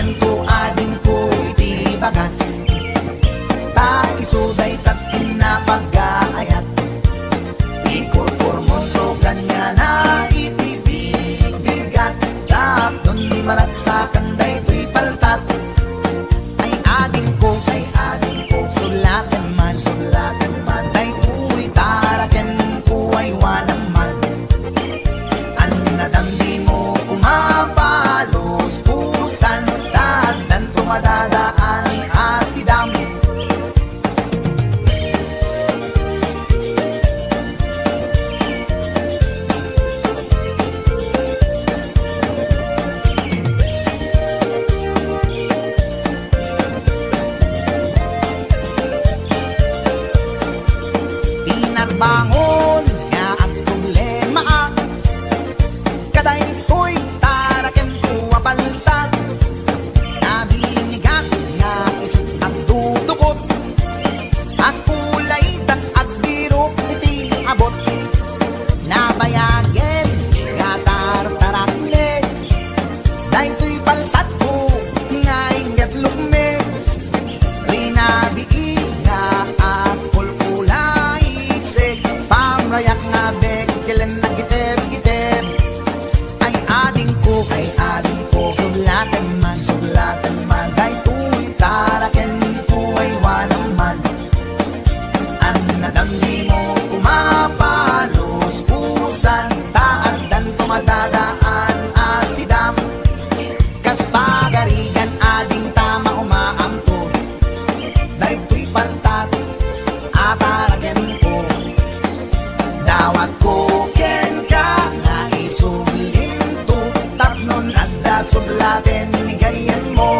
kanto ading ko iti bagas. Ta isuday tat pinapag-aayat. Ikurkur mo to ganyan na iti bigat. Tapon maragsakan day to'y paltat. Ay ading ko, sulatan man, day to'y taraken ko ay walang man. Anadamdi mo kumapalos pusan, dadan tumadadaan asidam. Bangon nga ang problema, kaday ko'y taraken ko apaltad. Nabinigat nga isip ang dudukot, at kulay tat at biro iti abot. Nabayagin nga tartarakne, day to'y paltad ko nga ingat lukme. Rinabii nga at kulkulay, pamrayak nga bekilan na giteb-giteb. Ay ading ko, sulatan man, day to'y taraken ko ay walang man. Ang nadamdi mo kumapalos pusan, taadan tumadadaan asidam. Kas pagarigan ading tama umaamto, day to'y paltat ataraken ko. Dawat ko ken ka nga isulinto, tapnon adda sublaten gayan mo.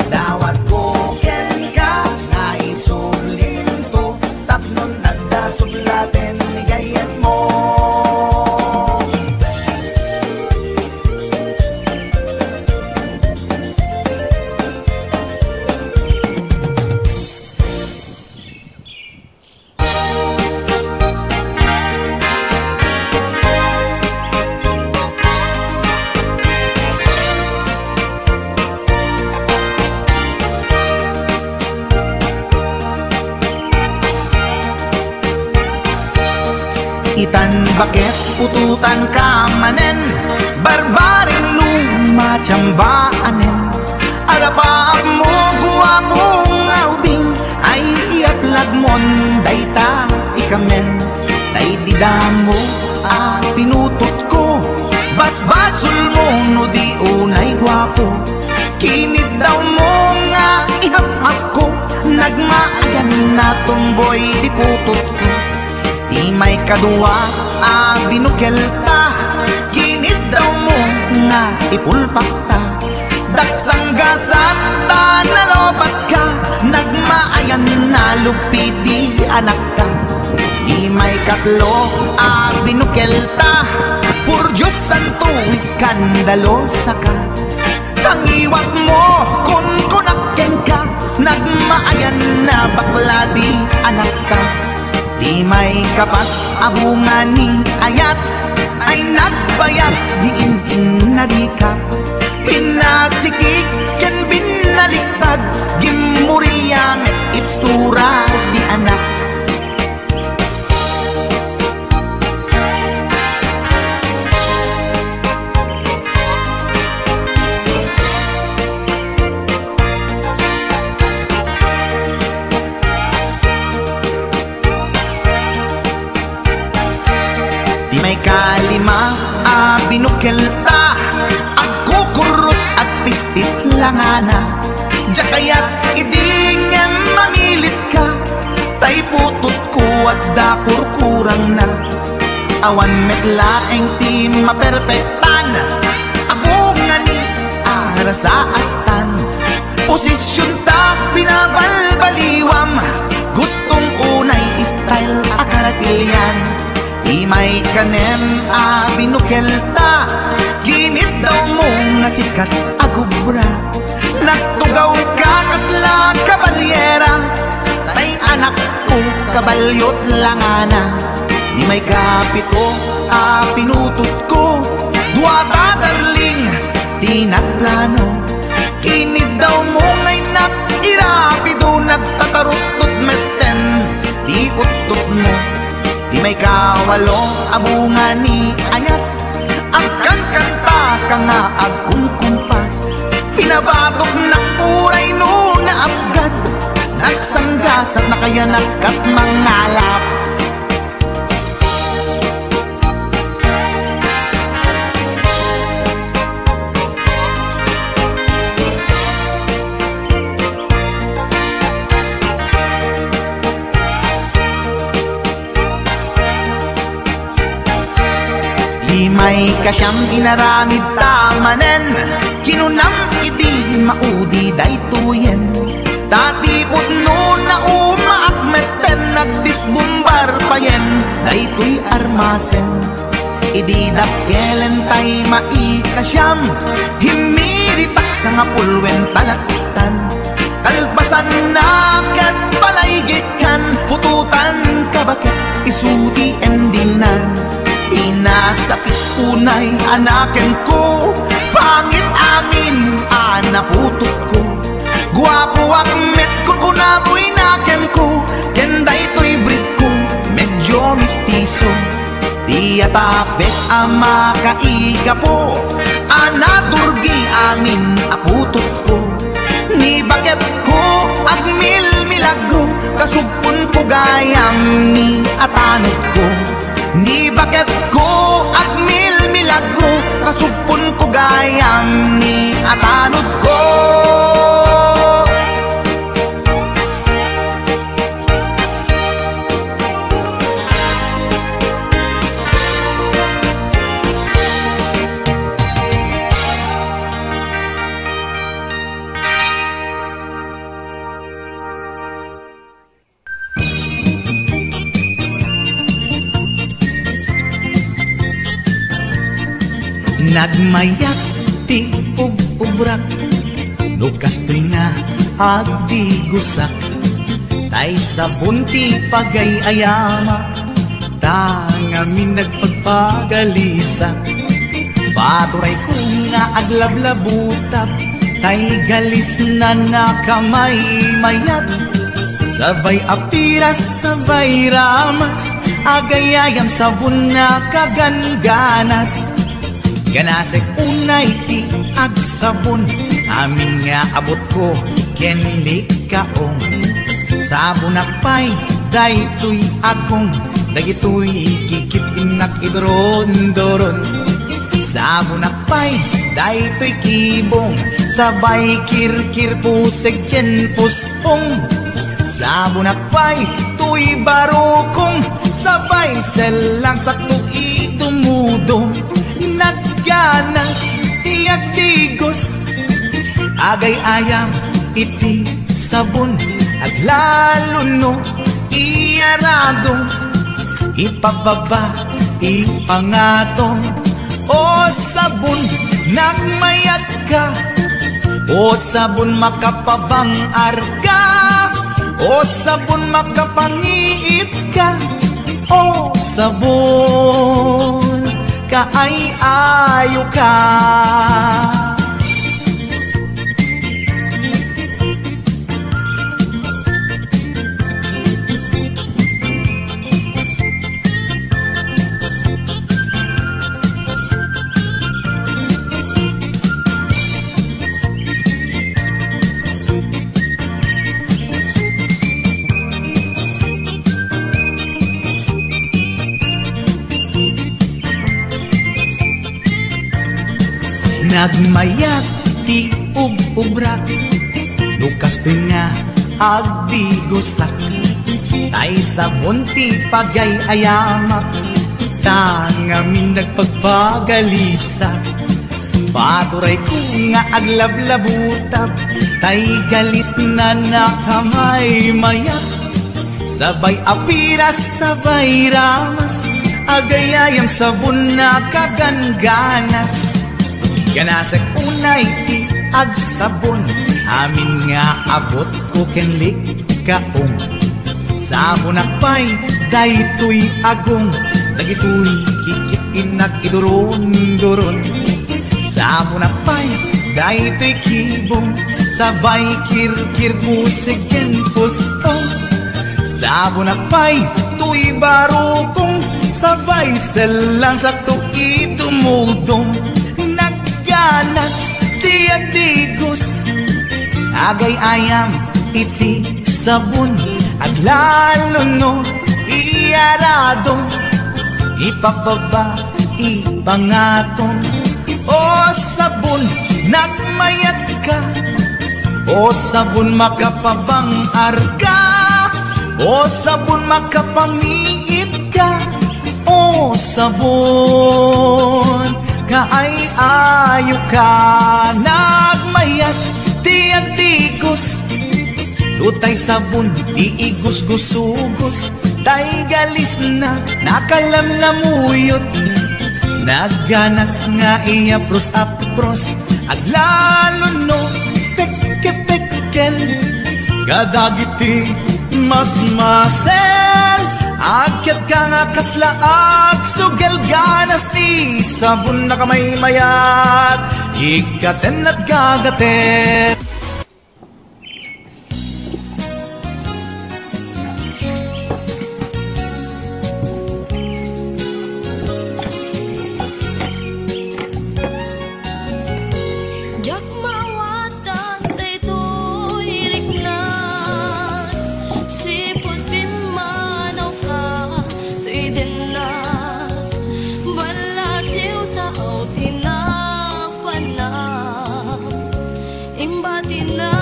Dawat ko ken ka nga isulinto, tapnon adda sublaten gayan mo. Itan bakit pututan ka manen, barbaring lumatsambaanen. Arapaap mo guwapong aubing, ay iaplag mon dayta ikamen. Day didamo pinutot ko, basbasul mo no di unay guwapo. Kinid daw mo nga ihap-hap ko, nagmaayan na tomboy di putot ko. Di may kadua binukel ta, kinid daw mo nga ipulpak ta. Daksang gasat ta nalobat ka, nagmaayan na lupidi anak ka. Di may katlo binukel ta, pur Diyos santo iskandalosa ka. Tangiwat mo kun kunakken ka, nagmaayan na bakla di anak ka. Di may kapat abungani ayat, ay nagbayat diin inadikap. Pinasikik ken binaliktad, gimurilyamet itsura di anak. Di may kalima binukel ta, agkukurot at pistit langana. Diya kaya't idingem mamilit ka, tay putot ko at dakurkurang na. Awan metlaeng ti maperpektan, abungan ni ara sa astan. Posisyon ta pinabalbaliwam, gustong unay style akaratilyan. Di may kanem binukel ta, ginit daw mo nga sikat agubra. Nagtugaw ka kasla kabalyera, tay anak ko kabalyot langana. Di may kapito pinutot ko, duwata darling di nagplano. Kinid daw mo ngay nak irapido nagtatarot-tot meten. Di utot mo, di may kawalong abunga ni ayat. Agkan kanta ka nga agkong kumpas, pinabatok na puray no na abgad. Nagsanggasat na kaya nakat mangalap. May kasyam inaramid tamanen, kinunam iti maudi daytoyen. Tatipot no na umaakmeten, nagdisbumbar payen daytoy armasen. Idi dakkelen tay maikasyam, himiritak sa nga pulwen talaktan. Kalbasan na kat palaygit kan, pututan kabakit isuti endingnan. Inasakit unay anaken ko, pangit amin anaputok ko. Guwapo akmet kukunaboy nakem ko, kenday to'y breed ko, medyo mistiso. Di atapet ama kaiga po, anaturgi amin aputok ko. Ni bakit ko agmil milagro, kasupon ko gayam ni atanod ko. Ni bakit ko agmil milagro, kasupon ko gayam ni atanod ko. Nagmayak ti ubrak, lukastoy nga agdi gusak. Tay sabon ti pagay ayama, tangamin nagpagpagalisa. Paturay ko nga aglablabutak, tay galis na nakamay mayat. Sabay apiras, sabay ramas, agayayam sabon na kaganganas. Ganasek unay ti agsabon, amin nga abot ko kenlik kaong. Sabon akpay, daytoy agong, dagitoy kikit inak idron-doron. Sabon akpay, daytoy kibong, sabay kirkir puseg ken puspong. Sabon akpay, tuy barokong, sabay selang sakto idumudong. Nagganas tiyak tigos, agay ayam iti sabon. Aglalo no iyaradong, ipababa ipangatong. O sabon nagmayat ka, o sabon makapabang arga, o sabon makapangiit ka, o sabon kaay-ayo ka. Nagmayat ti ubrak, lukastoy nga agdi gusak. Tay sabon ti pagay ayamak, tangamin nagpagpagalisa. Paturay ko nga aglablabutab, tay galis na nakamay mayat. Sabay apiras, sabay ramas, agayayam sabon na kaganganas. Ganasek unay ti agsabon, amin nga abot ko kenlik kaong. Sabon akpay, daytoy agong, dagitoy kikit inak iduron-duron. Sabon akpay, daytoy kibong, sabay kirkir musiken pusto. Sabon akpay, tuy barukong, sabay selang sakto itumudong. Nagganas, diagdigos, agay ayam, iti sabon, aglalo no, iyaradong, ipababa, ipangatong. O sabon, nagmayat ka, o sabon makapabang arga, o sabon makapamiit ka, o sabon kaay ayo ka. Nagmayat, tiagtigos, lutay sabon, iigus-gusugos, tay galis na nakalamlamuyot. Nagganas nga iapros-apros, aglalo no, pekke-pekken, kadagiti mas-masel. Akyat ka nga kaslaag, sugel ganas ti sabon na kamay mayat, ikaten at gagaten. Imbatin na